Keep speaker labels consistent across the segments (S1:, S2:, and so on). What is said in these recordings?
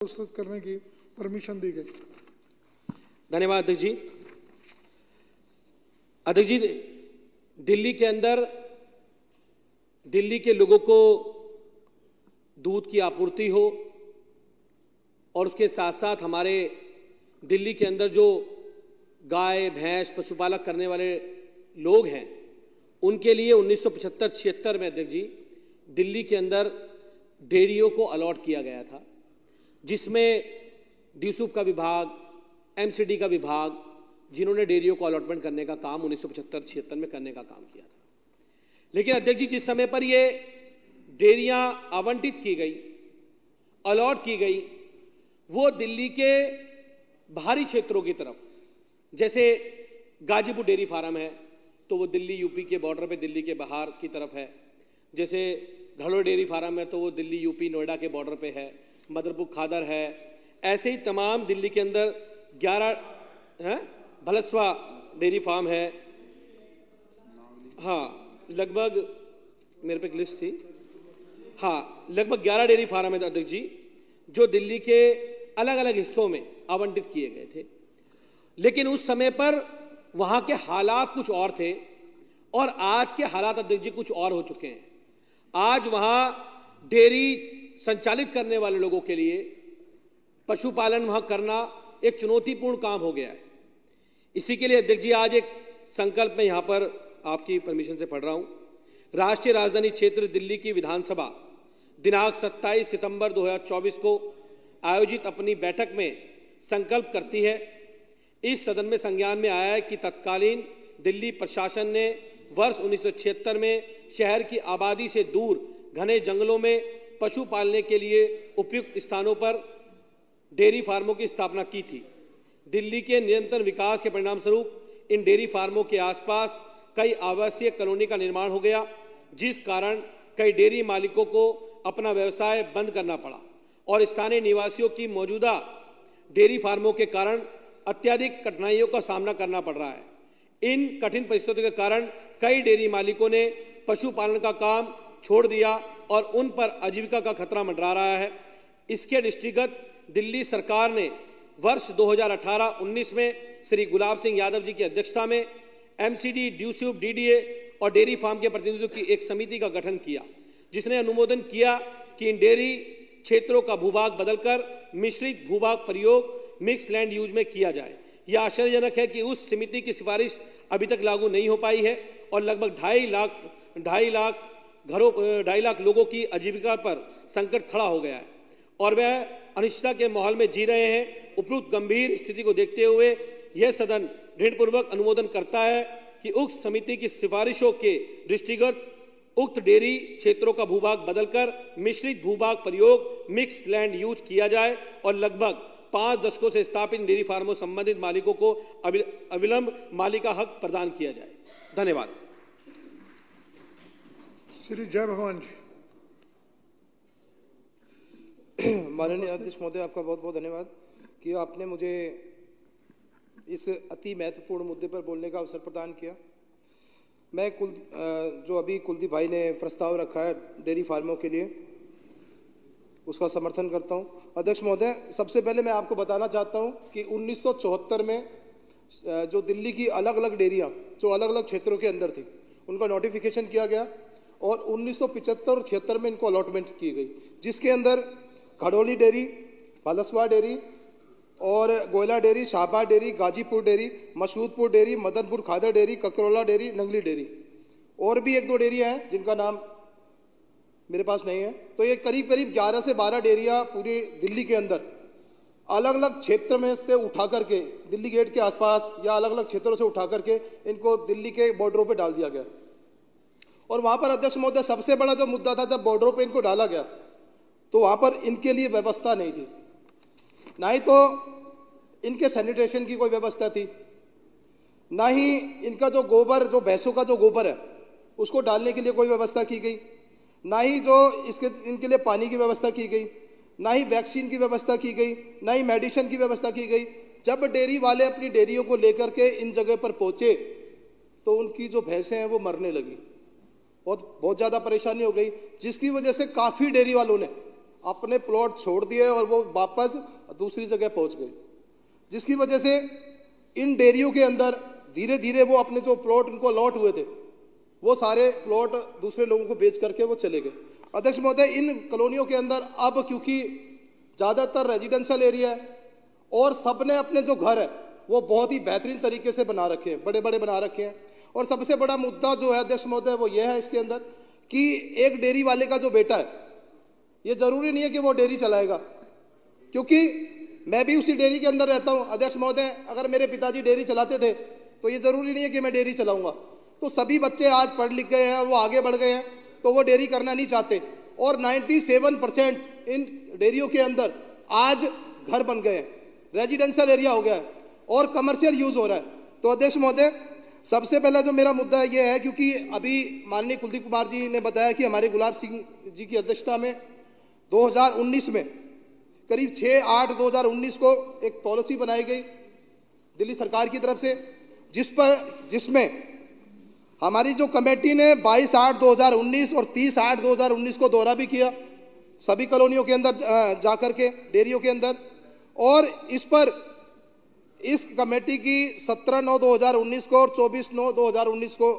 S1: प्रस्तुत करने की परमिशन दी गई।
S2: धन्यवाद अध्यक्ष जी। अध्यक्ष जी, दिल्ली के अंदर दिल्ली के लोगों को दूध की आपूर्ति हो और उसके साथ साथ हमारे दिल्ली के अंदर जो गाय भैंस पशुपालक करने वाले लोग हैं उनके लिए 1975-76 में अध्यक्ष जी दिल्ली के अंदर डेयरियों को अलॉट किया गया था, जिसमें ड्यूसूप का विभाग, एमसीडी का विभाग, जिन्होंने डेयरियों को अलॉटमेंट करने का काम 1975-76 में करने का काम किया था। लेकिन अध्यक्ष जी, जिस समय पर ये डेयरियां आवंटित की गई, अलॉट की गई, वो दिल्ली के बाहरी क्षेत्रों की तरफ, जैसे गाजीपुर डेयरी फार्म है तो वो दिल्ली यूपी के बॉर्डर पे दिल्ली के बाहर की तरफ है, जैसे घड़ोल डेयरी फार्म है तो वो दिल्ली यूपी नोएडा के बॉर्डर पे है, मदरपुर खादर है, ऐसे ही तमाम दिल्ली के अंदर 11 हैं, भलसवा डेयरी फार्म है, हाँ लगभग मेरे पे एक लिस्ट थी, हाँ लगभग 11 डेयरी फार्म है अध्यक्ष जी जो दिल्ली के अलग अलग हिस्सों में आवंटित किए गए थे। लेकिन उस समय पर वहाँ के हालात कुछ और थे और आज के हालात अध्यक्ष जी कुछ और हो चुके हैं। आज वहाँ डेयरी संचालित करने वाले लोगों के लिए पशुपालन वहाँ करना एक चुनौतीपूर्ण काम हो गया है। इसी के लिए अध्यक्ष जी आज एक संकल्प में यहाँ पर आपकी परमिशन से पढ़ रहा हूँ। राष्ट्रीय राजधानी क्षेत्र दिल्ली की विधानसभा दिनांक 27 सितंबर 2024 को आयोजित अपनी बैठक में संकल्प करती है। इस सदन में संज्ञान में आया है कि तत्कालीन दिल्ली प्रशासन ने वर्ष 1976 में शहर की आबादी से दूर घने जंगलों में पशु पालने के लिए उपयुक्त स्थानों पर डेयरी फार्मों की स्थापना की थी। दिल्ली के निरंतर विकास के परिणामस्वरूप इन डेयरी फार्मों के आसपास कई आवासीय कॉलोनी का निर्माण हो गया, जिस कारण कई डेयरी मालिकों को अपना व्यवसाय बंद करना पड़ा और स्थानीय निवासियों की मौजूदा डेयरी फार्मों के कारण अत्यधिक कठिनाइयों का सामना करना पड़ रहा है। इन कठिन परिस्थितियों के कारण कई डेयरी मालिकों ने पशुपालन का काम छोड़ दिया और उन पर आजीविका का खतरा मंडरा रहा है। इसके दृष्टिगत दिल्ली सरकार ने वर्ष 2018-19 में श्री गुलाब सिंह यादव जी की अध्यक्षता में एमसीडी, ड्यूसूप, डीडीए और डेयरी फार्म के प्रतिनिधियों की एक समिति का गठन किया, जिसने अनुमोदन किया कि इन डेयरी क्षेत्रों का भूभाग बदलकर मिश्रित भूभाग प्रयोग मिक्स लैंड यूज में किया जाए। यह आश्चर्यजनक है कि उस समिति की सिफारिश अभी तक लागू नहीं हो पाई है और लगभग 2.5 लाख लोगों की आजीविका पर संकट खड़ा हो गया है और वह अनिश्चितता के माहौल में जी रहे हैं। उपरोक्त गंभीर स्थिति को देखते हुए यह सदन दृढ़पूर्वक अनुमोदन करता है कि उक्त समिति की सिफारिशों के दृष्टिगत उक्त डेयरी क्षेत्रों का भूभाग बदलकर मिश्रित भूभाग प्रयोग मिक्स लैंड यूज किया जाए और लगभग 5 दशकों से स्थापित डेयरी फार्मों संबंधित मालिकों को अविलंब मालिका हक प्रदान किया जाए। धन्यवाद।
S1: श्री जय भगवान जी।
S3: माननीय अध्यक्ष महोदय, आपका बहुत बहुत धन्यवाद कि आपने मुझे इस अति महत्वपूर्ण मुद्दे पर बोलने का अवसर प्रदान किया। मैं जो अभी कुलदीप भाई ने प्रस्ताव रखा है डेयरी फार्मों के लिए, उसका समर्थन करता हूं। अध्यक्ष महोदय, सबसे पहले मैं आपको बताना चाहता हूं कि 1974 में जो दिल्ली की अलग अलग डेयरियां जो अलग अलग क्षेत्रों के अंदर थी, उनका नोटिफिकेशन किया गया और 1975 और 76 में इनको अलॉटमेंट की गई, जिसके अंदर घड़ोली डेयरी, भलसवा डेयरी और Goyla dairy, Shahbad dairy, Ghazipur dairy, Mashoodpur dairy, Madanpur Khadar dairy, Kakrola dairy, Nangli dairy और भी 1-2 डेयरियाँ हैं जिनका नाम मेरे पास नहीं है। तो ये करीब 11 से 12 डेयरियाँ पूरी दिल्ली के अंदर अलग अलग क्षेत्र में से उठा करके दिल्ली गेट के आसपास या अलग अलग क्षेत्रों से उठा करके इनको दिल्ली के बॉर्डरों पे डाल दिया गया। और वहाँ पर अध्यक्ष महोदय, सबसे बड़ा जो मुद्दा था, जब बॉर्डरों पे इनको डाला गया तो वहाँ पर इनके लिए व्यवस्था नहीं थी, ना ही तो इनके सैनिटेशन की कोई व्यवस्था थी, ना ही इनका जो गोबर, जो भैंसों का जो गोबर है उसको डालने के लिए कोई व्यवस्था की गई, ना ही जो इनके लिए पानी की व्यवस्था की गई, ना ही वैक्सीन की व्यवस्था की गई, ना ही मेडिसिन की व्यवस्था की गई। जब डेयरी वाले अपनी डेयरियों को लेकर के इन जगह पर पहुंचे तो उनकी जो भैंसें हैं वो मरने लगी, बहुत ज़्यादा परेशानी हो गई, जिसकी वजह से काफ़ी डेयरी वालों ने अपने प्लॉट छोड़ दिए और वो वापस दूसरी जगह पहुंच गए, जिसकी वजह से इन डेयरियों के अंदर धीरे धीरे वो अपने जो प्लॉट उनको अलॉट हुए थे वो सारे प्लॉट दूसरे लोगों को बेच करके वो चले गए। अध्यक्ष महोदय, इन कॉलोनियों के अंदर अब क्योंकि ज़्यादातर रेजिडेंशियल एरिया है और सबने अपने जो घर है वो बहुत ही बेहतरीन तरीके से बना रखे हैं, बड़े बड़े बना रखे हैं। और सबसे बड़ा मुद्दा जो है अध्यक्ष महोदय वो ये है इसके अंदर कि एक डेयरी वाले का जो बेटा है, ये जरूरी नहीं है कि वो डेयरी चलाएगा, क्योंकि मैं भी उसी डेयरी के अंदर रहता हूँ। अध्यक्ष महोदय, अगर मेरे पिताजी डेयरी चलाते थे तो ये जरूरी नहीं है कि मैं डेयरी चलाऊंगा। तो सभी बच्चे आज पढ़ लिख गए हैं, वो आगे बढ़ गए हैं, तो वो डेयरी करना नहीं चाहते। और 97% इन डेयरियों के अंदर आज घर बन गए हैं, रेजिडेंशियल एरिया हो गया है और कमर्शियल यूज हो रहा है। तो अध्यक्ष महोदय, सबसे पहला जो मेरा मुद्दा ये है, क्योंकि अभी माननीय कुलदीप कुमार जी ने बताया कि हमारे गुलाब सिंह जी की अध्यक्षता में 2019 में करीब 6/8/2019 को एक पॉलिसी बनाई गई दिल्ली सरकार की तरफ से, जिसमें हमारी जो कमेटी ने 22/8/2019 और 30/8/2019 को दौरा भी किया सभी कॉलोनियों के अंदर जाकर के, डेयरियों के अंदर। और इस कमेटी की 17/9/2019 को और 24/9/2019 को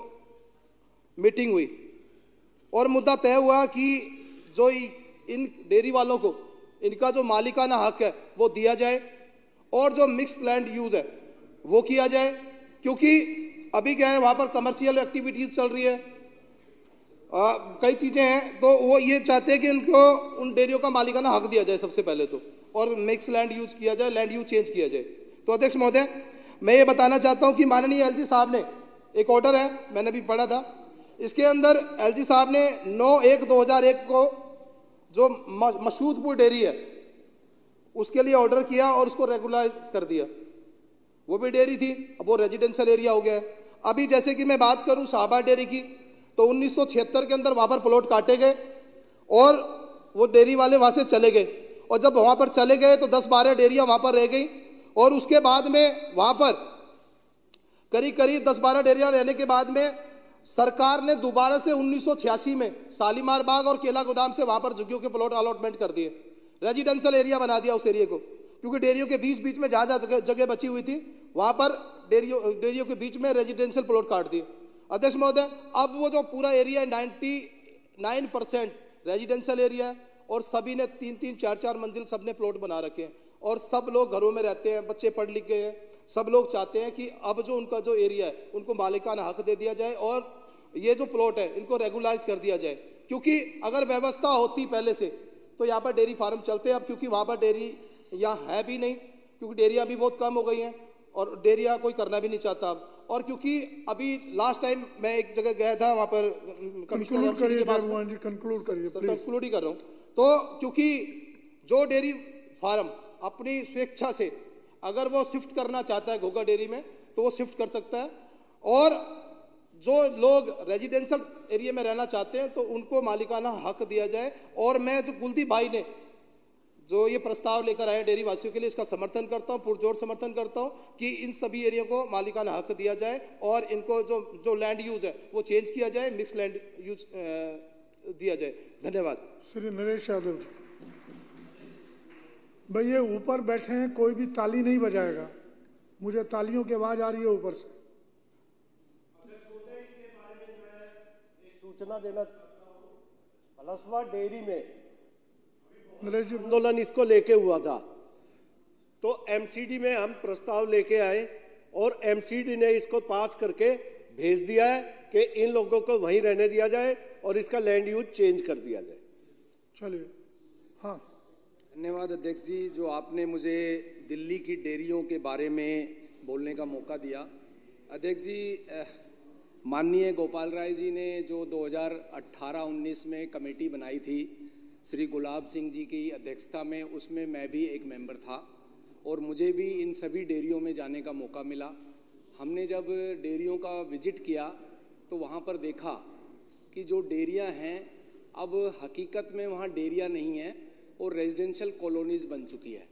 S3: मीटिंग हुई और मुद्दा तय हुआ कि जो इन डेयरी वालों को इनका जो मालिकाना हक है वो दिया जाए और जो मिक्स लैंड यूज है वो किया जाए, क्योंकि अभी क्या है, वहाँ पर कमर्शियल एक्टिविटीज़ चल रही है, कई चीज़ें हैं, तो वो ये चाहते हैं कि उनको उन डेयरियों का मालिकाना हक दिया जाए सबसे पहले तो, और मिक्स लैंड यूज किया जाए, लैंड यूज चेंज किया जाए। तो अध्यक्ष महोदय, मैं ये बताना चाहता हूँ कि माननीय एलजी साहब ने एक ऑर्डर है, मैंने भी पढ़ा था, इसके अंदर एलजी साहब ने 9/1/2001 को जो मशहूदपुर डेयरी है उसके लिए ऑर्डर किया और उसको रेगुलराइज कर दिया। वो भी डेयरी थी, अब वो रेजिडेंशियल एरिया हो गया है। अभी जैसे कि मैं बात करूं शाहबाद डेयरी की, तो 1976 के अंदर वहाँ पर प्लॉट काटे गए और वो डेयरी वाले वहाँ से चले गए, और जब वहाँ पर चले गए तो 10-12 डेयरियाँ वहाँ पर रह गई, और उसके बाद में वहाँ पर करीब 10-12 डेयरियाँ रहने के बाद में सरकार ने दोबारा से 1986 में शालीमार बाग और केला गोदाम से वहाँ पर जगहों के प्लॉट अलॉटमेंट कर दिए, रेजिडेंशियल एरिया बना दिया उस एरिया को, क्योंकि डेयरियों के बीच बीच में जहाँ जहाँ जगह बची हुई थी वहाँ पर डेयरियों के बीच में रेजिडेंशियल प्लॉट काट दिए। अध्यक्ष महोदय, अब वो जो पूरा एरिया 99% रेजिडेंशियल एरिया है और सभी ने 3-3, 4-4 मंजिल सब ने प्लॉट बना रखे हैं और सब लोग घरों में रहते हैं, बच्चे पढ़ लिख गए हैं। सब लोग चाहते हैं कि अब जो उनका जो एरिया है उनको मालिकाना हक दे दिया जाए और ये जो प्लॉट है इनको रेगुलाइज कर दिया जाए, क्योंकि अगर व्यवस्था होती पहले से तो यहाँ पर डेयरी फार्म चलते हैं। अब क्योंकि वहाँ पर डेयरी यहाँ है भी नहीं, क्योंकि डेयरियाँ भी बहुत कम हो गई हैं और डेयरियाँ कोई करना भी नहीं चाहता अब। और क्योंकि अभी लास्ट टाइम मैं एक जगह गया था, वहाँ पर कमिश्नर के पास, कंक्लूड ही कर रहा हूँ। तो क्योंकि जो डेयरी फार्म अपनी स्वेच्छा से अगर वो शिफ्ट करना चाहता है घोघा डेयरी में तो वो शिफ्ट कर सकता है, और जो लोग रेजिडेंशियल एरिया में रहना चाहते हैं तो उनको मालिकाना हक दिया जाए। और मैं जो कुलदीप भाई ने जो ये प्रस्ताव लेकर आए डेयरी वासियों के लिए, इसका समर्थन करता हूँ, पुरजोर समर्थन करता हूँ कि इन सभी एरिया को मालिकाना हक दिया जाए और इनको जो लैंड यूज है वो चेंज किया जाए, मिक्स लैंड यूज दिया जाए। धन्यवाद।
S1: श्री नरेश यादव जी। भाई ये ऊपर बैठे हैं, कोई भी ताली नहीं बजाएगा, मुझे तालियों की आवाज आ रही है ऊपर से।
S4: सूचना देना, पलसवा डेयरी में
S1: नरेश जी,
S4: आंदोलन इसको लेके हुआ था, तो एमसीडी में हम प्रस्ताव लेके आए और एमसीडी ने इसको पास करके भेज दिया है कि इन लोगों को वहीं रहने दिया जाए और इसका लैंड यूज चेंज कर दिया जाए।
S1: चलिए। हाँ,
S5: धन्यवाद अध्यक्ष जी, जो आपने मुझे दिल्ली की डेयरियों के बारे में बोलने का मौका दिया। अध्यक्ष जी, माननीय गोपाल राय जी ने जो 2018-19 में कमेटी बनाई थी श्री गुलाब सिंह जी की अध्यक्षता में, उसमें मैं भी एक मेंबर था और मुझे भी इन सभी डेयरियों में जाने का मौका मिला। हमने जब डेयरियों का विजिट किया तो वहाँ पर देखा कि जो डेयरियाँ हैं अब हकीकत में वहाँ डेयरियाँ नहीं हैं और रेजिडेंशियल कॉलोनीज़ बन चुकी है।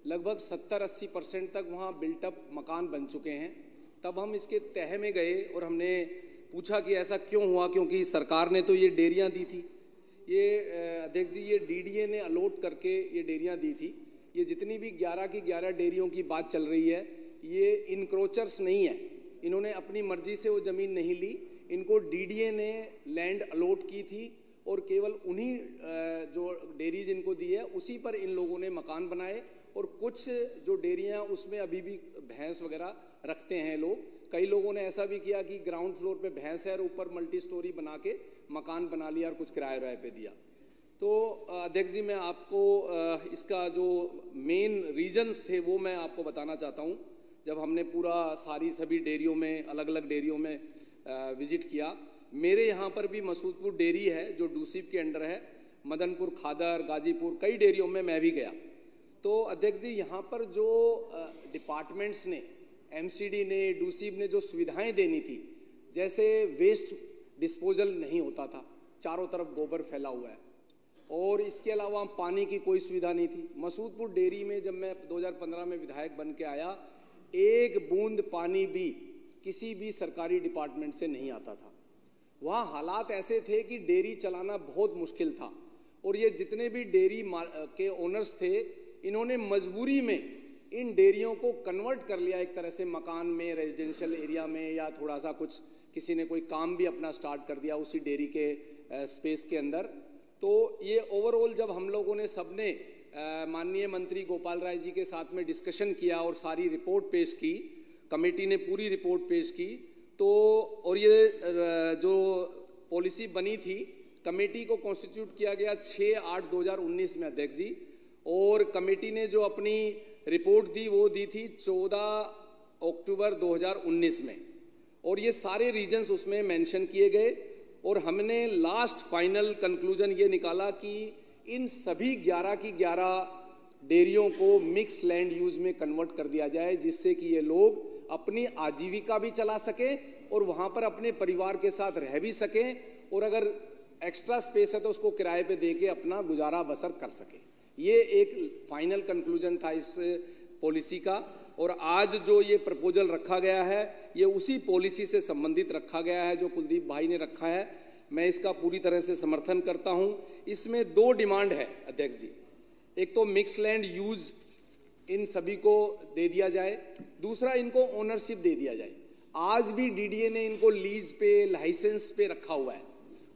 S5: लगभग 70-80% तक वहाँ बिल्टअप मकान बन चुके हैं। तब हम इसके तह में गए और हमने पूछा कि ऐसा क्यों हुआ, क्योंकि सरकार ने तो ये डेयरियाँ दी थी, ये अध्यक्ष जी, ये डीडीए ने अलॉट करके ये डेयरियां दी थी। ये जितनी भी 11 की 11 डेयरियों की बात चल रही है, ये इनक्रोचर्स नहीं है, इन्होंने अपनी मर्जी से वो ज़मीन नहीं ली, इनको डीडीए ने लैंड अलॉट की थी और केवल उन्हीं जो डेयरीज इनको दी है उसी पर इन लोगों ने मकान बनाए। और कुछ जो डेयरियाँ उसमें अभी भी भैंस वगैरह रखते हैं लोग। कई लोगों ने ऐसा भी किया कि ग्राउंड फ्लोर पे भैंस है और ऊपर मल्टी स्टोरी बना के मकान बना लिया और कुछ किराए पे दिया। तो अध्यक्ष जी, मैं आपको इसका जो मेन रीजंस थे वो मैं आपको बताना चाहता हूँ। जब हमने पूरा सभी डेयरियों में, अलग अलग डेयरियों में विजिट किया, मेरे यहाँ पर भी मसूदपुर डेयरी है जो डूसीब के अंडर है, मदनपुर, खादर, गाजीपुर, कई डेयरियों में मैं भी गया। तो अध्यक्ष जी, यहाँ पर जो डिपार्टमेंट्स ने, एमसीडी ने, डूसीब ने जो सुविधाएं देनी थी, जैसे वेस्ट डिस्पोजल नहीं होता था, चारों तरफ गोबर फैला हुआ है, और इसके अलावा पानी की कोई सुविधा नहीं थी। मसूदपुर डेयरी में जब मैं 2015 में विधायक बन के आया, एक बूंद पानी भी किसी भी सरकारी डिपार्टमेंट से नहीं आता था। वहाँ हालात ऐसे थे कि डेयरी चलाना बहुत मुश्किल था। और ये जितने भी डेयरी के ओनर्स थे, इन्होंने मजबूरी में इन डेयरियों को कन्वर्ट कर लिया एक तरह से मकान में, रेजिडेंशियल एरिया में, या थोड़ा सा कुछ किसी ने कोई काम भी अपना स्टार्ट कर दिया उसी डेयरी के स्पेस के अंदर। तो ये ओवरऑल जब हम लोगों ने सबने माननीय मंत्री गोपाल राय जी के साथ में डिस्कशन किया और सारी रिपोर्ट पेश की, कमेटी ने पूरी रिपोर्ट पेश की, तो और ये जो पॉलिसी बनी थी, कमेटी को कॉन्स्टिट्यूट किया गया 6/8/2019 में अध्यक्ष जी, और कमेटी ने जो अपनी रिपोर्ट दी वो दी थी 14 अक्टूबर 2019 में, और ये सारे रीजन्स उसमें मेंशन किए गए। और हमने लास्ट फाइनल कंक्लूजन ये निकाला कि इन सभी 11 की 11 डेयरियों को मिक्स लैंड यूज में कन्वर्ट कर दिया जाए, जिससे कि ये लोग अपनी आजीविका भी चला सकें और वहाँ पर अपने परिवार के साथ रह भी सकें, और अगर एक्स्ट्रा स्पेस है तो उसको किराए पे दे के अपना गुजारा बसर कर सकें। ये एक फाइनल कंक्लूजन था इस पॉलिसी का, और आज जो ये प्रपोजल रखा गया है ये उसी पॉलिसी से संबंधित रखा गया है जो कुलदीप भाई ने रखा है। मैं इसका पूरी तरह से समर्थन करता हूँ। इसमें 2 डिमांड है अध्यक्ष जी, एक तो मिक्स लैंड यूज इन सभी को दे दिया जाए, दूसरा इनको ओनरशिप दे दिया जाए। आज भी डीडीए ने इनको लीज पे, लाइसेंस पे रखा हुआ है,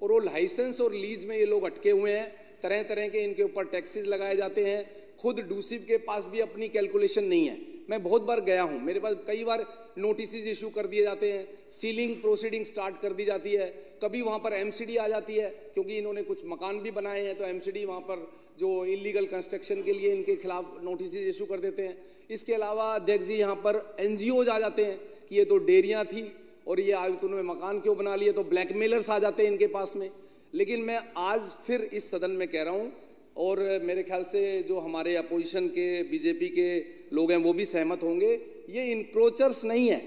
S5: और वो लाइसेंस और लीज में ये लोग अटके हुए हैं। तरह तरह के इनके ऊपर टैक्सेस लगाए जाते हैं। खुद डूसीब के पास भी अपनी कैलकुलेशन नहीं है। मैं बहुत बार गया हूं, मेरे पास कई बार नोटिस इशू कर दिए जाते हैं, सीलिंग प्रोसीडिंग स्टार्ट कर दी जाती है, कभी वहां पर एमसीडी आ जाती है, क्योंकि इन्होंने कुछ मकान भी बनाए हैं तो एमसीडी वहां पर जो इलीगल कंस्ट्रक्शन के लिए इनके खिलाफ नोटिस इशू कर देते हैं। इसके अलावा अध्यक्ष जी यहाँ पर एनजीओज आ जाते हैं कि ये तो डेयरियाँ थी और ये आज तुमने मकान क्यों बना लिए, तो ब्लैकमेलर्स आ जाते हैं इनके पास में। लेकिन मैं आज फिर इस सदन में कह रहा हूँ, और मेरे ख्याल से जो हमारे अपोजिशन के बीजेपी के लोग हैं वो भी सहमत होंगे, ये इंक्रोचर्स नहीं है,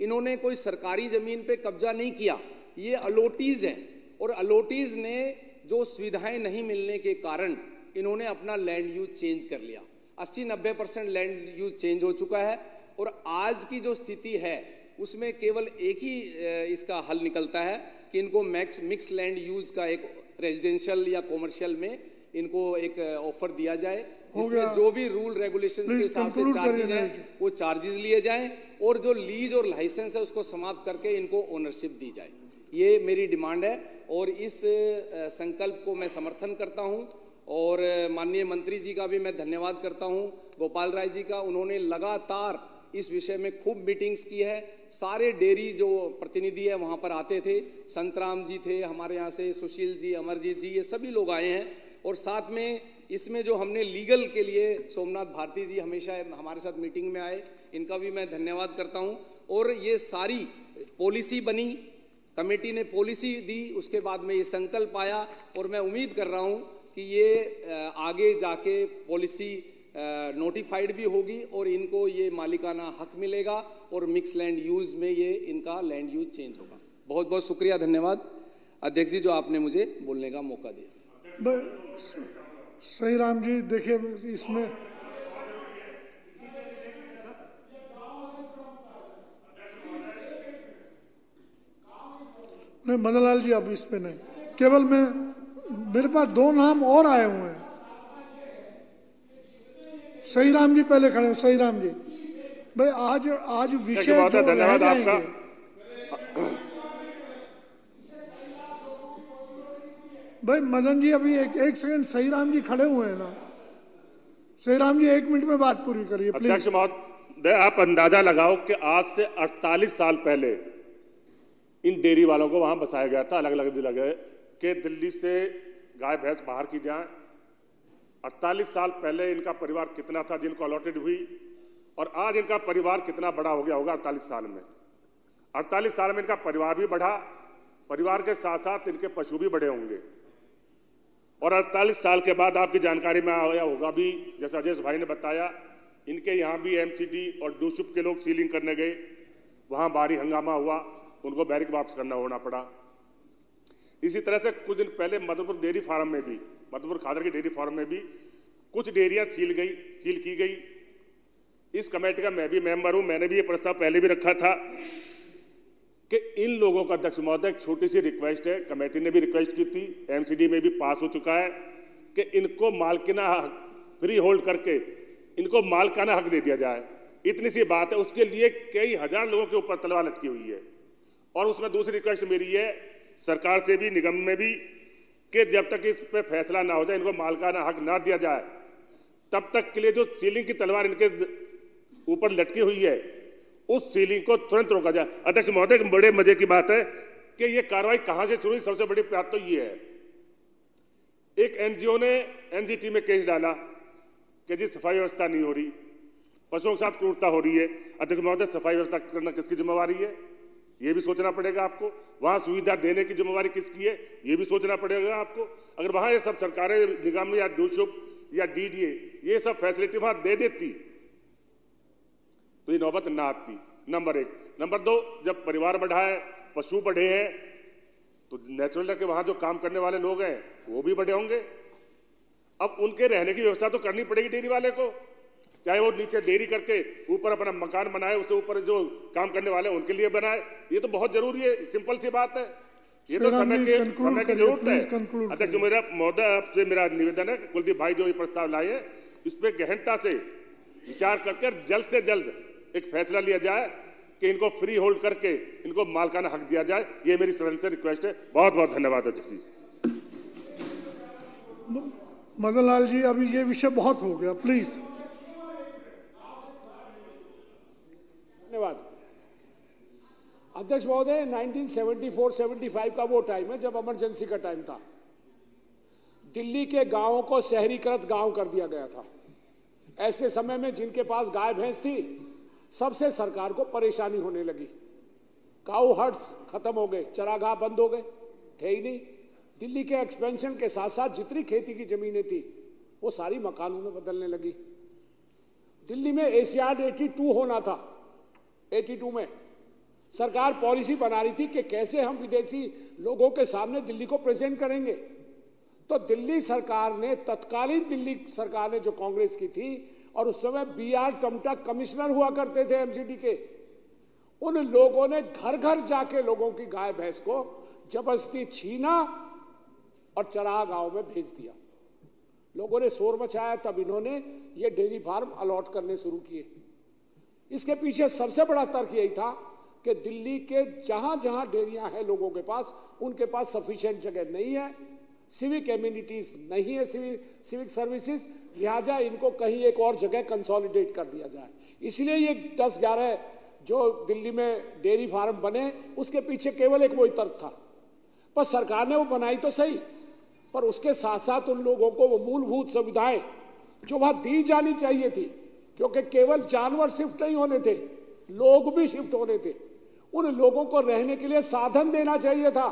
S5: इन्होंने कोई सरकारी ज़मीन पे कब्जा नहीं किया, ये अलॉटीज़ हैं। और अलॉटीज़ ने जो सुविधाएं नहीं मिलने के कारण इन्होंने अपना लैंड यूज चेंज कर लिया। 80-90% लैंड यूज चेंज हो चुका है, और आज की जो स्थिति है उसमें केवल एक ही इसका हल निकलता है कि इनको मिक्स लैंड यूज का एक रेजिडेंशियल या कॉमर्शियल में इनको एक ऑफर दिया जाए, जिसमें जो भी रूल रेगुलेशंस के हिसाब से चार्जेज हैं वो चार्जेस लिए जाएं, और जो लीज और लाइसेंस है उसको समाप्त करके इनको ओनरशिप दी जाए। ये मेरी डिमांड है, और इस संकल्प को मैं समर्थन करता हूं। और माननीय मंत्री जी का भी मैं धन्यवाद करता हूं, गोपाल राय जी का, उन्होंने लगातार इस विषय में खूब मीटिंग्स की है। सारे डेयरी जो प्रतिनिधि है वहाँ पर आते थे, संतराम जी थे हमारे यहाँ से, सुशील जी, अमरजीत जी, ये सभी लोग आए हैं। और साथ में इसमें जो हमने लीगल के लिए सोमनाथ भारती जी हमेशा हमारे साथ मीटिंग में आए, इनका भी मैं धन्यवाद करता हूँ। और ये सारी पॉलिसी बनी, कमेटी ने पॉलिसी दी, उसके बाद में ये संकल्प आया, और मैं उम्मीद कर रहा हूँ कि ये आगे जाके पॉलिसी नोटिफाइड भी होगी और इनको ये मालिकाना हक मिलेगा और मिक्स लैंड यूज में ये इनका लैंड यूज चेंज होगा। बहुत बहुत शुक्रिया, धन्यवाद अध्यक्ष जी जो आपने मुझे बोलने का मौका दिया।
S1: सही राम जी, देखिए इसमें नहीं, मदनलाल जी अब इस पे नहीं, केवल मैं मेरे पास 2 नाम और आए हुए हैं। सही राम जी पहले खड़े हैं। सही राम जी भाई, आज विषय जो रह जाएंगे। भाई मदन जी अभी एक सेकंड, सही राम जी खड़े हुए हैं ना। सही राम जी 1 मिनट में बात पूरी करिए प्लीज।
S6: अध्यक्ष महोदय, आप अंदाजा लगाओ कि आज से 48 साल पहले इन डेयरी वालों को वहां बसाया गया था, अलग अलग जगह कि दिल्ली से गाय भैंस बाहर की जाए। 48 साल पहले इनका परिवार कितना था जिनको अलॉटेड हुई, और आज इनका परिवार कितना बड़ा हो गया होगा 48 साल में। 48 साल में इनका परिवार भी बढ़ा, परिवार के साथ साथ इनके पशु भी बड़े होंगे। और 48 साल के बाद आपकी जानकारी में आया होगा भी, जैसा अजय भाई ने बताया, इनके यहाँ भी एमसीडी और डूशुप के लोग सीलिंग करने गए, वहाँ भारी हंगामा हुआ, उनको बैरिक वापस करना होना पड़ा। इसी तरह से कुछ दिन पहले मधुपुर डेयरी फार्म में भी, मधुपुर खादर की डेयरी फार्म में भी कुछ डेयरियां सील की गई। इस कमेटी का मैं भी मेंबर हूं, मैंने भी ये प्रस्ताव पहले भी रखा था कि इन लोगों का, अध्यक्ष महोदय, एक छोटी सी रिक्वेस्ट है, कमेटी ने भी रिक्वेस्ट की थी, एमसीडी में भी पास हो चुका है कि इनको मालकाना हक फ्री होल्ड करके इनको मालकाना हक दे दिया जाए। इतनी सी बात है, उसके लिए कई हजार लोगों के ऊपर तलवार लटकी हुई है। और उसमें दूसरी रिक्वेस्ट मेरी है सरकार से भी, निगम में भी, कि जब तक इस पे फैसला ना हो जाए, इनको मालकाना हक ना दिया जाए, तब तक के लिए जो सीलिंग की तलवार इनके ऊपर लटकी हुई है, उस सीलिंग को तुरंत रोका जाए। अध्यक्ष महोदय, बड़े मजे की बात है कि ये कार्रवाई कहां से शुरू हुई, सबसे बड़ी बात तो ये है, एक एनजीओ ने एनजीटी में केस डाला कि जी सफाई व्यवस्था नहीं हो रही, पशुओं के साथ क्रूरता हो रही है। अध्यक्ष महोदय, सफाई व्यवस्था करना किसकी जिम्मेवारी है, ये भी सोचना पड़ेगा आपको। वहां सुविधा देने की जिम्मेवारी किसकी है, ये भी सोचना पड़ेगा आपको। अगर वहां ये सब सरकारें, निगम या डूशुप या डीडीए ये सब फैसिलिटी वहां दे देती तो ये नौबत ना आती, नंबर 1। नंबर 2, जब परिवार बढ़ा है, पशु बढ़े हैं, तो नेचुरल है कि वहां जो काम करने वाले लोग हैं वो भी बढ़े होंगे। अब उनके रहने की व्यवस्था तो करनी पड़ेगी डेयरी वाले को, चाहे वो नीचे डेयरी करके ऊपर अपना मकान बनाए, उससे ऊपर जो काम करने वाले उनके लिए बनाए। ये तो बहुत जरूरी है, सिंपल सी बात है, ये तो समय की जरूरत है। अध्यक्ष मेरा महोदय, आपसे मेरा निवेदन है, कुलदीप भाई जो ये प्रस्ताव लाए हैं, इस पर गहनता से विचार करके जल्द से जल्द एक फैसला लिया जाए कि इनको फ्री होल्ड करके इनको मालकाना हक दिया जाए। ये मेरी सदन से रिक्वेस्ट है। बहुत बहुत धन्यवाद अध्यक्ष जी।
S1: मदन लाल जी, अभी ये विषय बहुत हो गया, प्लीज।
S7: धन्यवाद अध्यक्ष महोदय। 1974-75 का वो टाइम है जब इमरजेंसी का टाइम था। दिल्ली के गांवों को शहरीकृत गांव कर दिया गया था। ऐसे समय में जिनके पास गाय भैंस थी, सबसे सरकार को परेशानी होने लगी। काऊ हट्स खत्म हो गए, चरागाह बंद हो गए, थे ही नहीं। दिल्ली के एक्सपेंशन के साथ साथ जितनी खेती की जमीनें थी वो सारी मकानों में बदलने लगी। दिल्ली में एशियाड 82 होना था। 82 में सरकार पॉलिसी बना रही थी कि कैसे हम विदेशी लोगों के सामने दिल्ली को प्रेजेंट करेंगे। तो दिल्ली सरकार ने, तत्कालीन दिल्ली सरकार ने, जो कांग्रेस की थी, और उस समय BR टमटा कमिश्नर हुआ करते थे एमसीडी के, उन लोगों ने घर घर जाके लोगों की गाय भैंस को जबरदस्ती छीना और चराह गांव में भेज दिया। लोगों ने शोर मचाया, तब इन्होंने ये डेयरी फार्म अलॉट करने शुरू किए। इसके पीछे सबसे बड़ा तर्क यही था कि दिल्ली के जहां जहां डेयरियां हैं लोगों के पास, उनके पास सफिशिएंट जगह नहीं है, सिविक एमिनिटीज नहीं है, सिविक सर्विसेज, लिहाजा इनको कहीं एक और जगह कंसोलिडेट कर दिया जाए। इसलिए ये 10-11 जो दिल्ली में डेयरी फार्म बने, उसके पीछे केवल एक वही तर्क था। पर सरकार ने वो बनाई तो सही, पर उसके साथ साथ उन लोगों को वो मूलभूत सुविधाएं जो वहां दी जानी चाहिए थी, क्योंकि केवल जानवर शिफ्ट नहीं होने थे, लोग भी शिफ्ट होने थे, उन लोगों को रहने के लिए साधन देना चाहिए था।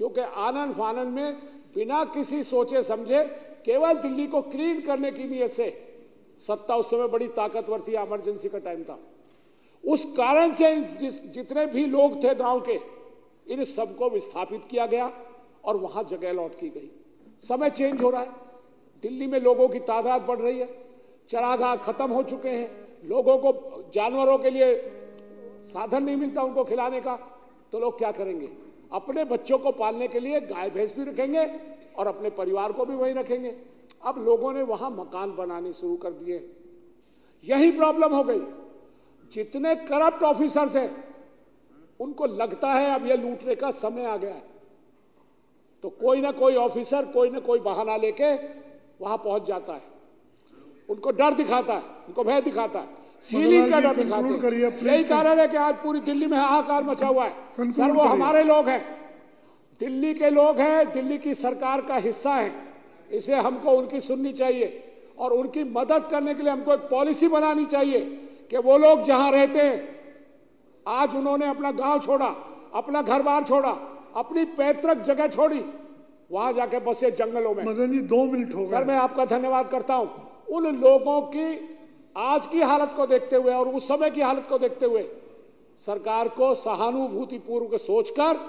S7: क्योंकि आनन फानन में बिना किसी सोचे समझे, केवल दिल्ली को क्लीन करने की नीयत से, सत्ता उस समय बड़ी ताकतवर थी, इमरजेंसी का टाइम था, उस कारण से जितने भी लोग थे गांव के, इन सबको विस्थापित किया गया और वहां जगह अलॉट की गई। समय चेंज हो रहा है, दिल्ली में लोगों की तादाद बढ़ रही है, चरागाह खत्म हो चुके हैं, लोगों को जानवरों के लिए साधन नहीं मिलता उनको खिलाने का, तो लोग क्या करेंगे? अपने बच्चों को पालने के लिए गाय भैंस भी रखेंगे और अपने परिवार को भी वहीं रखेंगे। अब लोगों ने वहां मकान बनाने शुरू कर दिए, यही प्रॉब्लम हो गई। जितने करप्ट ऑफिसर्स हैं उनको लगता है अब ये लूटने का समय आ गया है, तो कोई ना कोई ऑफिसर कोई ना कोई बहाना लेके वहां पहुंच जाता है, उनको डर दिखाता है, उनको भय दिखाता है, सीलिंग का डर दिखाते हैं। यही कारण है कि आज पूरी दिल्ली में हाहाकार मचा हुआ है। सर, वो हमारे लोग हैं, दिल्ली के लोग हैं, दिल्ली की सरकार का हिस्सा है, इसे हमको उनकी सुननी चाहिए और उनकी मदद करने के लिए हमको एक पॉलिसी बनानी चाहिए कि वो लोग जहां रहते हैं, आज उन्होंने अपना गांव छोड़ा, अपना घर बार छोड़ा, अपनी पैतृक जगह छोड़ी, वहां जाके बसे जंगलों में।
S1: मदन जी 2 मिनट हो गए।
S7: सर, मैं आपका धन्यवाद करता हूं। उन लोगों की आज की हालत को देखते हुए और उस समय की हालत को देखते हुए सरकार को सहानुभूतिपूर्वक सोचकर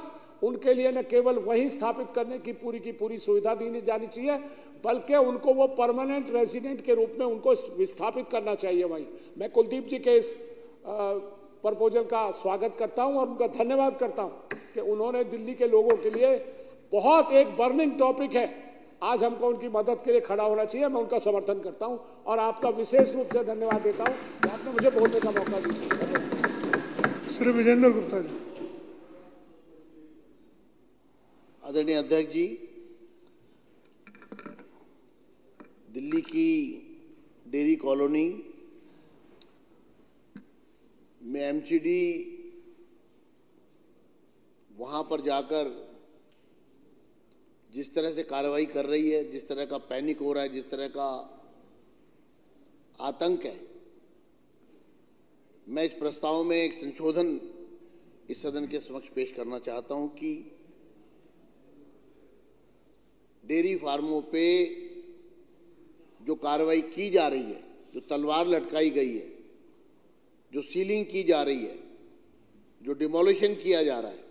S7: उनके लिए न केवल वहीं स्थापित करने की पूरी सुविधा दी जानी चाहिए, बल्कि उनको वो परमानेंट रेजिडेंट के रूप में उनको विस्थापित करना चाहिए वहीं। मैं कुलदीप जी के इस प्रपोजल का स्वागत करता हूं और उनका धन्यवाद करता हूं कि उन्होंने दिल्ली के लोगों के लिए बहुत एक बर्निंग टॉपिक है, आज हमको उनकी मदद के लिए खड़ा होना चाहिए। मैं उनका समर्थन करता हूं और आपका विशेष रूप से धन्यवाद देता हूं कि आपने मुझे बोलने का मौका दिया।
S1: श्री विजेंद्र गुप्ता जी।
S8: आदरणीय अध्यक्ष जी, दिल्ली की डेयरी कॉलोनी में एमसीडी वहां पर जाकर जिस तरह से कार्रवाई कर रही है, जिस तरह का पैनिक हो रहा है, जिस तरह का आतंक है, मैं इस प्रस्ताव में एक संशोधन इस सदन के समक्ष पेश करना चाहता हूं कि डेयरी फार्मों पे जो कार्रवाई की जा रही है, जो तलवार लटकाई गई है, जो सीलिंग की जा रही है, जो डिमोलिशन किया जा रहा है,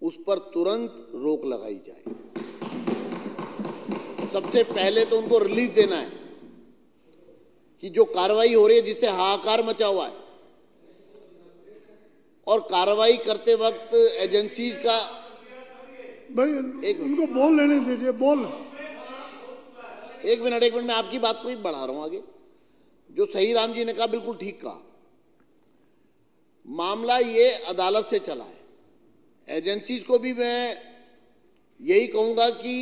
S8: उस पर तुरंत रोक लगाई जाए। सबसे पहले तो उनको रिलीज देना है कि जो कार्रवाई हो रही है जिससे हाहाकार मचा हुआ है, और कार्रवाई करते वक्त एजेंसीज का
S1: भाई उनको बोल लेने दीजिए। बोल
S8: एक मिनट मैं आपकी बात को ही बढ़ा रहा हूं आगे। जो सही राम जी ने कहा बिल्कुल ठीक कहा। मामला ये अदालत से चला है। एजेंसीज को भी मैं यही कहूंगा कि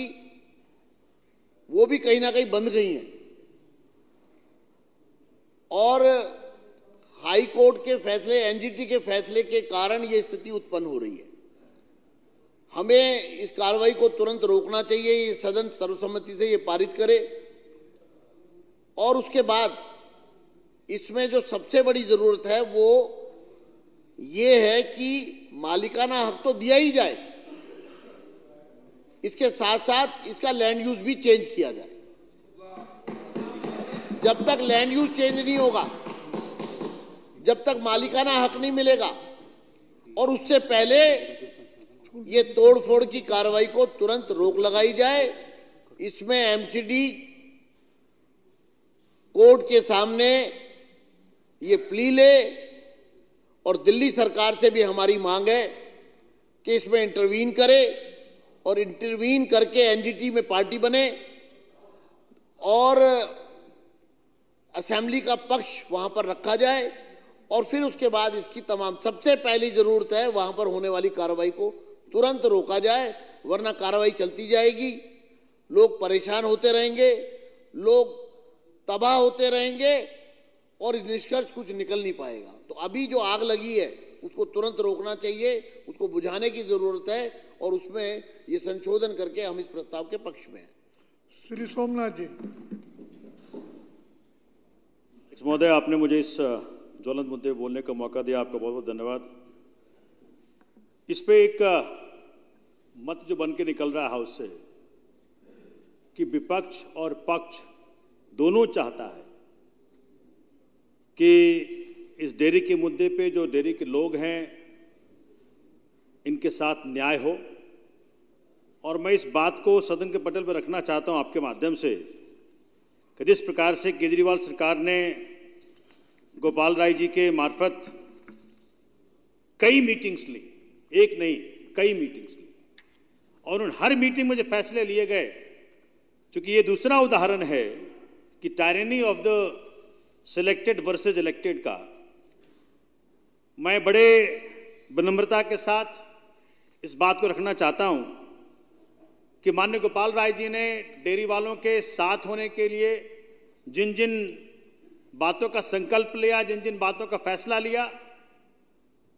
S8: वो भी कहीं ना कहीं बंद गई हैं और हाई कोर्ट के फैसले, एनजीटी के फैसले के कारण ये स्थिति उत्पन्न हो रही है। हमें इस कार्रवाई को तुरंत रोकना चाहिए। ये सदन सर्वसम्मति से ये पारित करे और उसके बाद इसमें जो सबसे बड़ी जरूरत है वो ये है कि मालिकाना हक तो दिया ही जाए, इसके साथ साथ इसका लैंड यूज भी चेंज किया जाए। जब तक लैंड यूज चेंज नहीं होगा, जब तक मालिकाना हक नहीं मिलेगा, और उससे पहले ये तोड़फोड़ की कार्रवाई को तुरंत रोक लगाई जाए। इसमें एमसीडी कोर्ट के सामने ये प्ली ले और दिल्ली सरकार से भी हमारी मांग है कि इसमें इंटरवीन करे और इंटरवीन करके एनजीटी में पार्टी बने और असेंबली का पक्ष वहां पर रखा जाए और फिर उसके बाद इसकी तमाम सबसे पहली जरूरत है वहां पर होने वाली कार्रवाई को तुरंत रोका जाए, वरना कार्रवाई चलती जाएगी, लोग परेशान होते रहेंगे, लोग तबाह होते रहेंगे और निष्कर्ष कुछ निकल नहीं पाएगा। तो अभी जो आग लगी है उसको तुरंत रोकना चाहिए, उसको बुझाने की जरूरत है और उसमें ये संशोधन करके हम इस प्रस्ताव के पक्ष में हैं।
S1: श्री सोमनाथ जी।
S9: महोदय, आपने मुझे इस ज्वलंत मुद्दे बोलने का मौका दिया, आपका बहुत बहुत धन्यवाद। इस पे एक मत जो बन के निकल रहा है हाउस से कि विपक्ष और पक्ष दोनों चाहता है कि इस डेयरी के मुद्दे पे जो डेयरी के लोग हैं इनके साथ न्याय हो, और मैं इस बात को सदन के पटल पर रखना चाहता हूं आपके माध्यम से कि जिस प्रकार से केजरीवाल सरकार ने गोपाल राय जी के मार्फत कई मीटिंग्स ली, एक नहीं कई मीटिंग्स ली, और उन हर मीटिंग में जो फैसले लिए गए, क्योंकि ये दूसरा उदाहरण है कि tyranny of the selected versus elected का, मैं बड़े विनम्रता के साथ इस बात को रखना चाहता हूं कि माननीय गोपाल राय जी ने डेयरी वालों के साथ होने के लिए जिन जिन बातों का संकल्प लिया, जिन जिन बातों का फैसला लिया,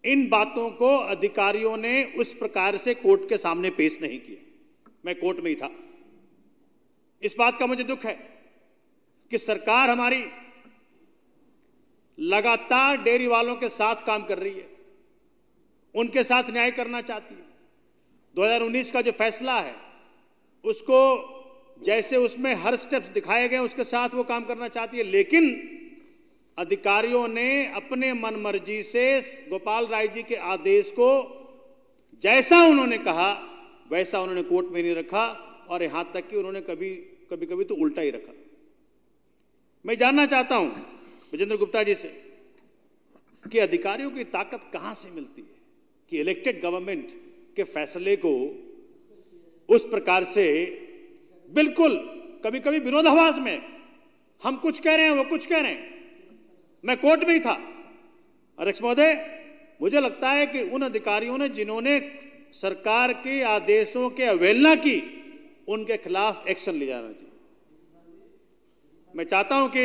S9: इन बातों को अधिकारियों ने उस प्रकार से कोर्ट के सामने पेश नहीं किया। मैं कोर्ट में ही था। इस बात का मुझे दुख है कि सरकार हमारी लगातार डेयरी वालों के साथ काम कर रही है, उनके साथ न्याय करना चाहती है। 2019 का जो फैसला है उसको जैसे उसमें हर स्टेप्स दिखाए गए उसके साथ वो काम करना चाहती है, लेकिन अधिकारियों ने अपने मनमर्जी से गोपाल राय जी के आदेश को जैसा उन्होंने कहा वैसा उन्होंने कोर्ट में नहीं रखा, और यहां तक कि उन्होंने कभी तो उल्टा ही रखा। मैं जानना चाहता हूं विजेंद्र गुप्ता जी से कि अधिकारियों की ताकत कहां से मिलती है कि इलेक्टेड गवर्नमेंट के फैसले को उस प्रकार से बिल्कुल कभी कभी विरोधाभास में हम कुछ कह रहे हैं, वो कुछ कह रहे हैं। मैं कोर्ट में ही था। अध्यक्ष महोदय, मुझे लगता है कि उन अधिकारियों ने जिन्होंने सरकार के आदेशों के अवहेलना की, उनके खिलाफ एक्शन लिया जाना चाहिए। मैं चाहता हूं कि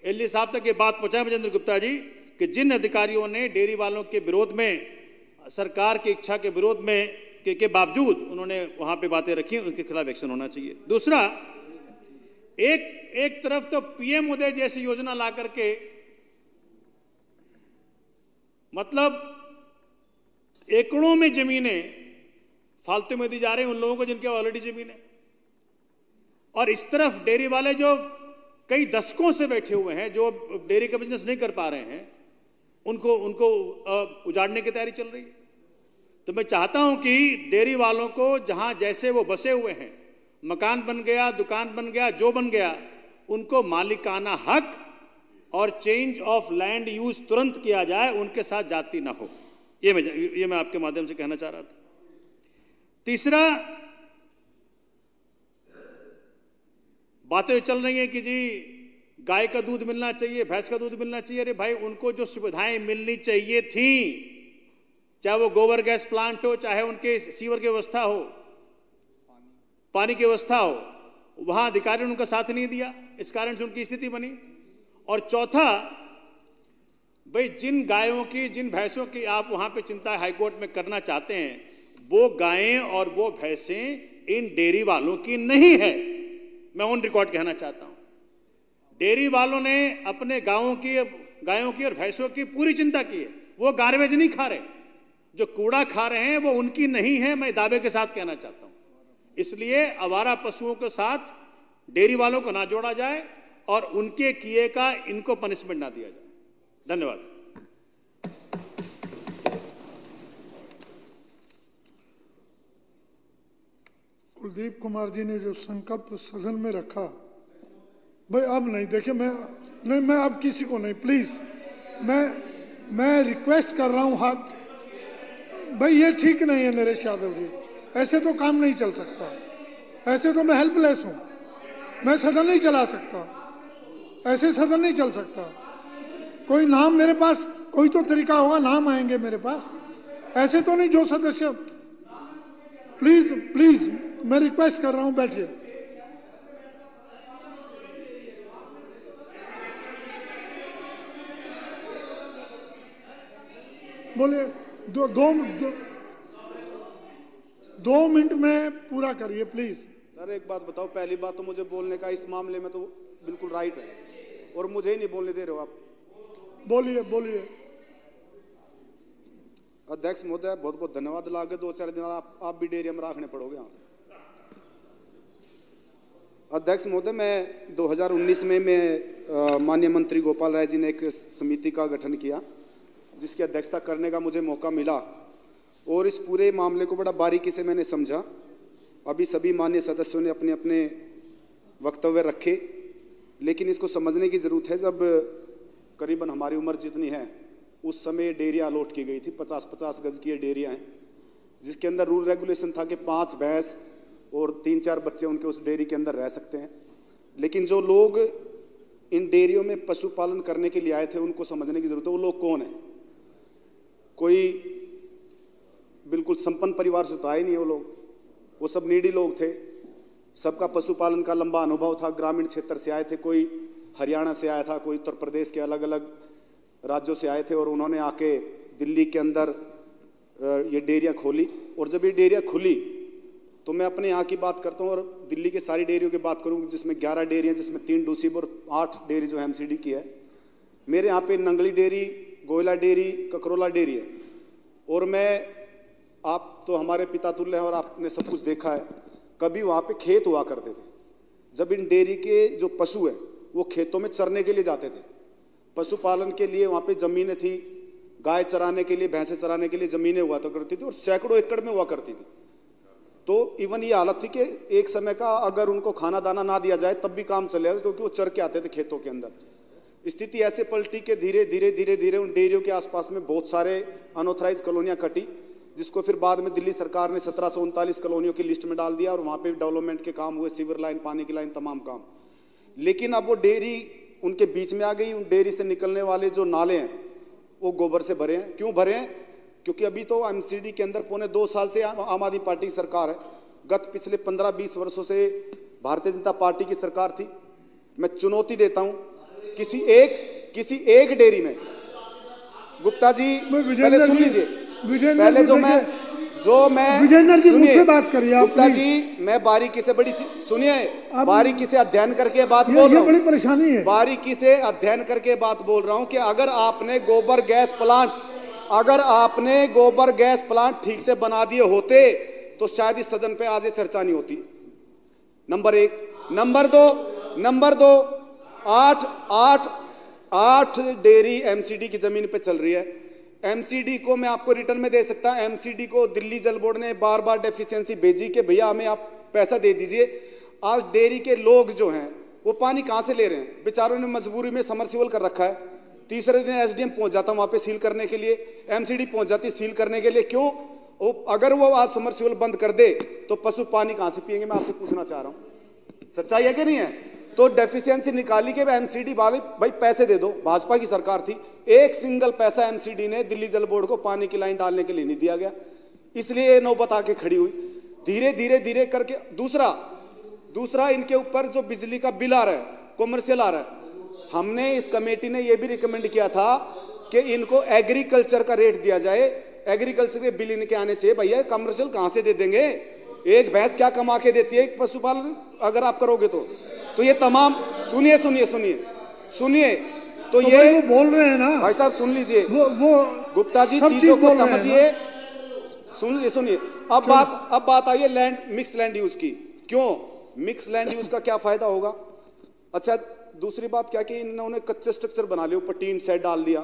S9: एलजी साहब तक ये बात पहुंचाए विजेंद्र गुप्ता जी कि जिन अधिकारियों ने डेयरी वालों के विरोध में, सरकार की इच्छा के विरोध में के बावजूद उन्होंने वहां पे बातें रखी, उनके खिलाफ एक्शन होना चाहिए। दूसरा, एक तरफ तो पीएम उदय जैसी योजना ला करके मतलब एकड़ों में जमीनें फालतू में दी जा रही हैं उन लोगों को जिनके ऑलरेडी जमीन है, और इस तरफ डेयरी वाले जो कई दशकों से बैठे हुए हैं, जो डेयरी का बिजनेस नहीं कर पा रहे हैं, उनको उजाड़ने की तैयारी चल रही है। तो मैं चाहता हूं कि डेयरी वालों को जहां जैसे वो बसे हुए हैं, मकान बन गया, दुकान बन गया, जो बन गया, उनको मालिकाना हक और चेंज ऑफ लैंड यूज तुरंत किया जाए, उनके साथ जाति ना हो। ये मैं आपके माध्यम से कहना चाह रहा था। तीसरा, बातें चल रही हैं कि जी गाय का दूध मिलना चाहिए, भैंस का दूध मिलना चाहिए। अरे भाई, उनको जो सुविधाएं मिलनी चाहिए थी, चाहे वो गोबर गैस प्लांट हो, चाहे उनके सीवर की व्यवस्था हो, पानी की व्यवस्था हो, वहां अधिकारियों ने उनका साथ नहीं दिया, इस कारण से उनकी स्थिति बनी। और चौथा, भाई जिन गायों की, जिन भैंसों की आप वहां पे चिंता हाईकोर्ट में करना चाहते हैं, वो गायें और वो भैंसें इन डेयरी वालों की नहीं है। मैं ऑन रिकॉर्ड कहना चाहता हूं, डेयरी वालों ने अपने गायों की और भैंसों की पूरी चिंता की है। वो गार्बेज नहीं खा रहे, जो कूड़ा खा रहे हैं वो उनकी नहीं है, मैं दावे के साथ कहना चाहता हूं। इसलिए आवारा पशुओं के साथ डेयरी वालों को ना जोड़ा जाए और उनके किए का इनको पनिशमेंट ना दिया जाए। धन्यवाद।
S1: कुलदीप कुमार जी ने जो संकल्प सदन में रखा, भाई अब नहीं, देखिए मैं अब किसी को नहीं, प्लीज मैं रिक्वेस्ट कर रहा हूं हाथ, भाई ये ठीक नहीं है नरेश यादव जी, ऐसे तो काम नहीं चल सकता, ऐसे तो मैं हेल्पलेस हूं, मैं सदन नहीं चला सकता, ऐसे सदन नहीं चल सकता। कोई नाम मेरे पास, कोई तो तरीका होगा, नाम आएंगे मेरे पास, ऐसे तो नहीं। जो सदस्य, प्लीज मैं रिक्वेस्ट कर रहा हूं, बैठिए। बोलिए, दो मिनट में पूरा करिए प्लीज।
S3: सर एक बात बताओ, पहली बात तो मुझे बोलने का इस मामले में तो बिल्कुल राइट है, और मुझे ही नहीं बोलने दे रहे हो आप।
S1: बोलिए।
S3: अध्यक्ष महोदय, बहुत बहुत धन्यवाद। लागे 2-4 दिन आप भी डेयरी में रखने पड़ोगे। अध्यक्ष महोदय, मैं 2019 में माननीय मंत्री गोपाल राय जी ने एक समिति का गठन किया, जिसकी अध्यक्षता करने का मुझे मौका मिला, और इस पूरे मामले को बड़ा बारीकी से मैंने समझा। अभी सभी माननीय सदस्यों ने अपने अपने वक्तव्य रखे, लेकिन इसको समझने की ज़रूरत है। जब करीबन हमारी उम्र जितनी है, उस समय डेयरियाँ अलॉट की गई थी, 50-50 गज की डेयरियाँ हैं,
S10: जिसके अंदर रूल रेगुलेशन था कि 5 भैंस और 3-4 बच्चे उनके उस डेयरी के अंदर रह सकते हैं। लेकिन जो लोग इन डेयरियों में पशुपालन करने के लिए आए थे उनको समझने की जरूरत है वो लोग कौन है। कोई बिल्कुल संपन्न परिवार से तो आए नहीं वो लोग, वो सब नीडी लोग थे। सबका पशुपालन का लंबा अनुभव था, ग्रामीण क्षेत्र से आए थे, कोई हरियाणा से आया था, कोई उत्तर प्रदेश के अलग अलग राज्यों से आए थे और उन्होंने आके दिल्ली के अंदर ये डेयरियाँ खोली। और जब ये डेयरियाँ खुली तो मैं अपने यहाँ की बात करता हूँ और दिल्ली के सारी डेयरियों की बात करूँ जिसमें 11 डेयरियाँ, जिसमें 3 डूसीब और 8 डेयरी जो है एमसीडी की है। मेरे यहाँ पे Nangli dairy, Goyla dairy, Kakrola dairy है। और मैं, आप तो हमारे पिता तुल्य हैं और आपने सब कुछ देखा है, कभी वहाँ पे खेत हुआ करते थे। जब इन डेयरी के जो पशु हैं वो खेतों में चरने के लिए जाते थे, पशुपालन के लिए वहाँ पे ज़मीनें थी, गाय चराने के लिए, भैंसें चराने के लिए ज़मीनें हुआ तो करती थी और सैकड़ों एकड़ में हुआ करती थी। तो इवन ये हालत थी कि एक समय का अगर उनको खाना दाना ना दिया जाए तब भी काम चलेगा, क्योंकि वो चर के आते थे खेतों के अंदर। स्थिति ऐसे पलटी कि धीरे धीरे धीरे धीरे उन डेयरियों के आसपास में बहुत सारे अनऑथराइज कॉलोनियाँ कटी, जिसको फिर बाद में दिल्ली सरकार ने 1739 कॉलोनियों की लिस्ट में डाल दिया और वहाँ पे डेवलपमेंट के काम हुए, सीवर लाइन, पानी की लाइन, तमाम काम। लेकिन अब वो डेयरी उनके बीच में आ गई। उन डेयरी से निकलने वाले जो नाले हैं वो गोबर से भरे हैं। क्यों भरे हैं? क्योंकि अभी तो एमसीडी के अंदर पौने 2 साल से आम आदमी पार्टी की सरकार है। गत पिछले 15-20 वर्षों से भारतीय जनता पार्टी की सरकार थी। मैं चुनौती देता हूं किसी एक डेयरी में, गुप्ता जी पहले सुन लीजिए, पहले जो मैं
S1: विजेंद्र जी मुझसे बात करिए आप,
S10: गुप्ता जी मैं बारीकी से सुनिए, बारीकी से अध्ययन करके बात बोल रहा हूँ,
S1: बड़ी परेशानी है,
S10: बारीकी से अध्ययन करके बात बोल रहा हूँ कि अगर आपने गोबर गैस प्लांट ठीक से बना दिए होते तो शायद इस सदन पे आज ये चर्चा नहीं होती। नंबर 1। नंबर दो 8 डेयरी एमसीडी की जमीन पे चल रही है। एमसीडी को मैं आपको रिटर्न में दे सकता। एमसीडी को दिल्ली जल बोर्ड ने बार बार डेफिशिएंसी भेजी कि भैया हमें आप पैसा दे दीजिए। आज डेयरी के लोग जो हैं वो पानी कहाँ से ले रहे हैं? बेचारों ने मजबूरी में समरसीबल कर रखा है। तीसरे दिन एसडीएम पहुंच जाता वहां पे सील करने के लिए, एमसीडी पहुंच जाती सील करने के लिए। क्यों? अगर वो आज समरसीबल बंद कर दे तो पशु पानी कहां से पिएंगे? मैं आपसे पूछना चाह रहा हूं, सच्चाई है कि नहीं है? तो डेफिशिएंसी निकाली के एमसीडी वाले भाई पैसे दे दो। भाजपा की सरकार थी, एक सिंगल पैसा एमसीडी ने दिल्ली जल बोर्ड को पानी की लाइन डालने के लिए नहीं दिया गया, इसलिए नौबत आके खड़ी हुई। धीरे धीरे करके दूसरा इनके ऊपर जो बिजली का बिल आ रहा है, कॉमर्शियल आ रहा है, हमने इस कमेटी ने यह भी रिकमेंड किया था कि इनको एग्रीकल्चर का रेट दिया जाए। एग्रीकल्चर के बिल इनके आने चाहिए। भैया कमर्शियल कहां से दे देंगे? एक भैंस क्या कमा के देती है एक पशुपालन अगर आप करोगे तो ये तमाम सुनिए तो ये
S1: बोल रहे हैं ना
S10: भाई साहब, सुन लीजिए
S1: वो
S10: गुप्ता जी, चीजों को समझिए, सुनिए। अब बात आई है मिक्स लैंड यूज की। क्यों मिक्स लैंड यूज का क्या फायदा होगा? अच्छा, दूसरी बात क्या कि इन्होंने कच्चे स्ट्रक्चर बना लिए, ऊपर टीन सेट डाल दिया।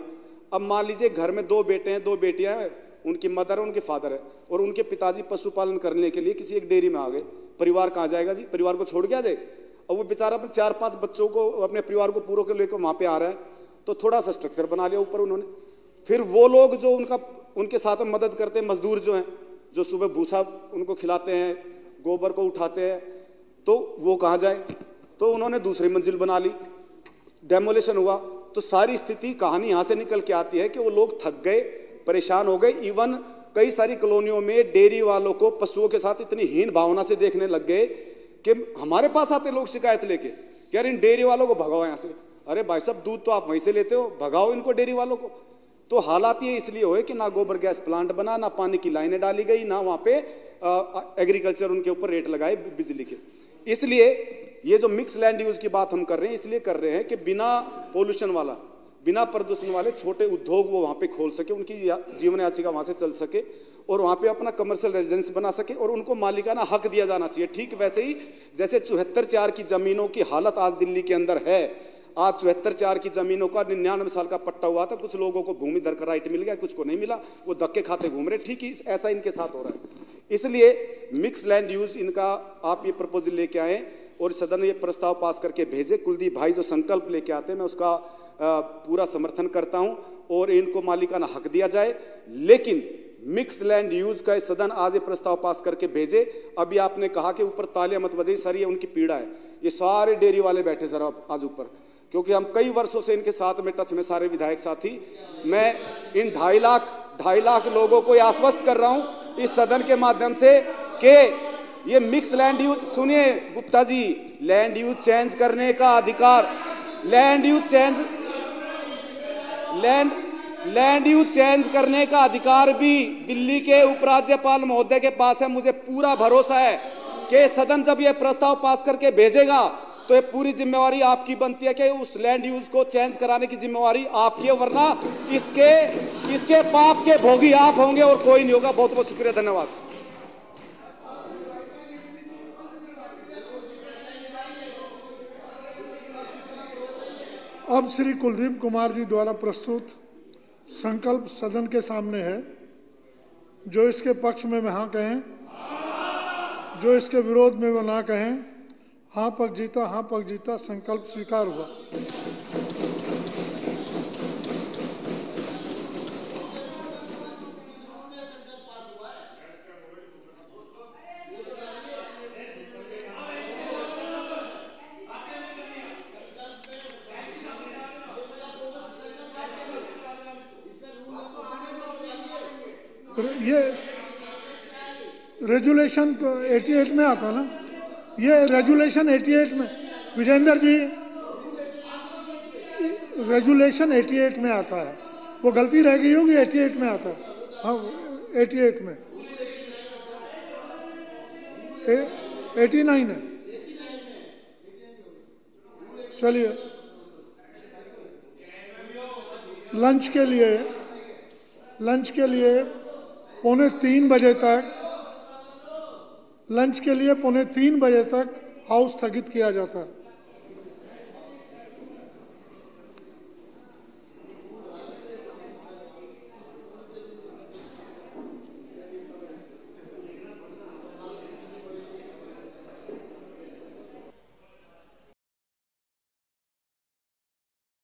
S10: अब मान लीजिए घर में 2 बेटे हैं, 2 बेटियां हैं, उनकी मदर है, उनके फादर है, और उनके पिताजी पशुपालन करने के लिए किसी एक डेयरी में आ गए। परिवार कहाँ जाएगा जी? परिवार को छोड़ के आ जाए? और वो बेचारा अपने 4-5 बच्चों को, अपने परिवार को पूरा लेकर वहाँ पे आ रहा है, तो थोड़ा सा स्ट्रक्चर बना लिया ऊपर उन्होंने। फिर वो लोग जो उनके साथ में मदद करते हैं, मजदूर जो हैं, जो सुबह भूसा उनको खिलाते हैं, गोबर को उठाते हैं, तो वो कहाँ जाए? तो उन्होंने दूसरी मंजिल बना ली, डेमोलेशन हुआ। तो सारी स्थिति कहानी यहाँ से निकल के आती है कि वो लोग थक गए, परेशान हो गए। इवन कई सारी कॉलोनियों में डेयरी वालों को पशुओं के साथ इतनी हीन भावना से देखने लग गए कि हमारे पास आते लोग शिकायत लेके कि यार इन डेयरी वालों को भगाओ यहाँ से। अरे भाई साहब, दूध तो आप वहीं से लेते हो, भगाओ इनको, डेयरी वालों को। तो हालात ये इसलिए हुए कि ना गोबर गैस प्लांट बना, ना पानी की लाइनें डाली गई, ना वहाँ पे एग्रीकल्चर उनके ऊपर रेट लगाए बिजली के। इसलिए ये जो मिक्स लैंड यूज की बात हम कर रहे हैं, इसलिए कर रहे हैं कि बिना पोल्यूशन वाला, बिना प्रदूषण वाले छोटे उद्योग वो वहाँ पे खोल सके, उनकी जीवन याचिका वहाँ से चल सके और वहाँ पे अपना कमर्शियल रेजिडेंस बना सके और उनको मालिकाना हक दिया जाना चाहिए। ठीक वैसे ही जैसे 74/4 की जमीनों की हालत आज दिल्ली के अंदर है। आज 74/4 की जमीनों का 99 साल का पट्टा हुआ था, कुछ लोगों को भूमि दर का राइट मिल गया, कुछ को नहीं मिला, वो धक्के खाते घूम रहे। ठीक ही ऐसा इनके साथ हो रहा है। इसलिए मिक्स लैंड यूज इनका आप ये प्रपोजल लेके आए और सदन ये प्रस्ताव पास करके भेजे। कुलदीप भाई जो संकल्प लेके आते हैं, मैं उसका पूरा समर्थन करता हूं और इनको मालिकाना हक दिया जाए। लेकिन मिक्स लैंड यूज का सदन आज ये प्रस्ताव पास करके भेजे। अभी आपने कहा कि ऊपर तालियां मत बजाइए सर, ये उनकी पीड़ा है। ये सारे डेयरी वाले बैठे सर अब आज ऊपर, क्योंकि हम कई वर्षों से इनके साथ में टच में, सारे विधायक साथी। मैं इन 2.5 लाख लोगों को आश्वस्त कर रहा हूं इस सदन के माध्यम से कि ये मिक्स लैंड यूज, सुनिए Gupta ji, land use change करने का अधिकार, लैंड यूज चेंज करने का अधिकार भी दिल्ली के उपराज्यपाल महोदय के पास है। मुझे पूरा भरोसा है कि सदन जब ये प्रस्ताव पास करके भेजेगा तो ये पूरी जिम्मेवारी आपकी बनती है कि उस लैंड यूज को चेंज कराने की जिम्मेवारी आपकी है, वरना इसके पाप के भोगी आप होंगे और कोई नहीं होगा। बहुत बहुत शुक्रिया, धन्यवाद।
S1: अब श्री कुलदीप कुमार जी द्वारा प्रस्तुत संकल्प सदन के सामने है। जो इसके पक्ष में हाँ कहें, जो इसके विरोध में वो ना कहें। हाँ पक्ष जीता, हाँ पक्ष जीता। संकल्प स्वीकार हुआ। ये रेजुलेशन 88 में आता ना, ये रेजुलेशन 88 में, विजेंद्र जी, रेजुलेशन 88 में आता है। वो गलती रह गई होगी, 88 में आता है। हाँ 88 में, 89 है। चलिए लंच के लिए 2:45 बजे तक, लंच के लिए 2:45 बजे तक हाउस स्थगित किया जाता है।